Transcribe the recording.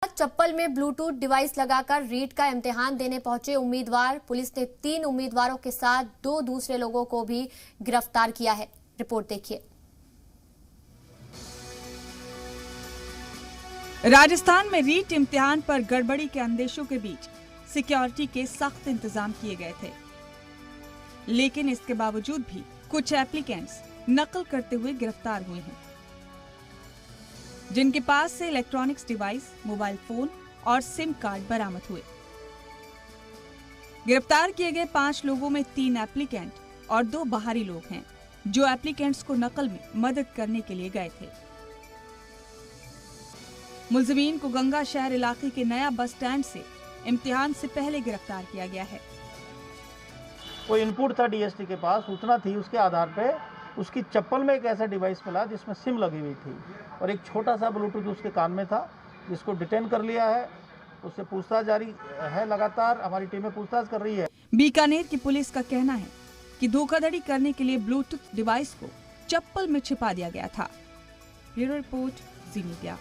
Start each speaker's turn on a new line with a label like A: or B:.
A: चप्पल में Bluetooth device लगाकर रीट का इम्तिहान देने पहुंचे उम्मीदवार। पुलिस ने 3 उम्मीदवारों के साथ 2 दूसरे लोगों को भी गिरफ्तार किया है। रिपोर्ट देखिए।
B: राजस्थान में रीट इम्तिहान पर गड़बड़ी के अंदेशों के बीच सिक्योरिटी के सख्त इंतजाम किए गए थे, लेकिन इसके बावजूद भी कुछ एप्लीकेंट्स नकल करते हुए गिरफ्तार हुए हैं, जिनके पास से इलेक्ट्रॉनिक्स डिवाइस, मोबाइल फोन और सिम कार्ड बरामद हुए। गिरफ्तार किए गए 5 लोगों में 3 एप्लीकेंट और 2 बाहरी लोग हैं, जो एप्लीकेंट्स को नकल में मदद करने के लिए गए थे। मुलजिमीन को गंगा शहर इलाके के नया बस स्टैंड से इम्तिहान से पहले गिरफ्तार किया गया है।
C: कोई इनपुट था डीएसटी के पास, सूचना थी, उसके आधार पे उसकी चप्पल में एक ऐसा डिवाइस मिला जिसमें सिम लगी हुई थी और एक छोटा सा ब्लूटूथ उसके कान में था, जिसको डिटेन कर लिया है। उससे पूछताछ जारी है, लगातार हमारी टीमें पूछताछ कर रही है।
B: बीकानेर की पुलिस का कहना है कि धोखाधड़ी करने के लिए ब्लूटूथ डिवाइस को चप्पल में छिपा दिया गया था। ब्यूरो रिपोर्ट, जी मीडिया।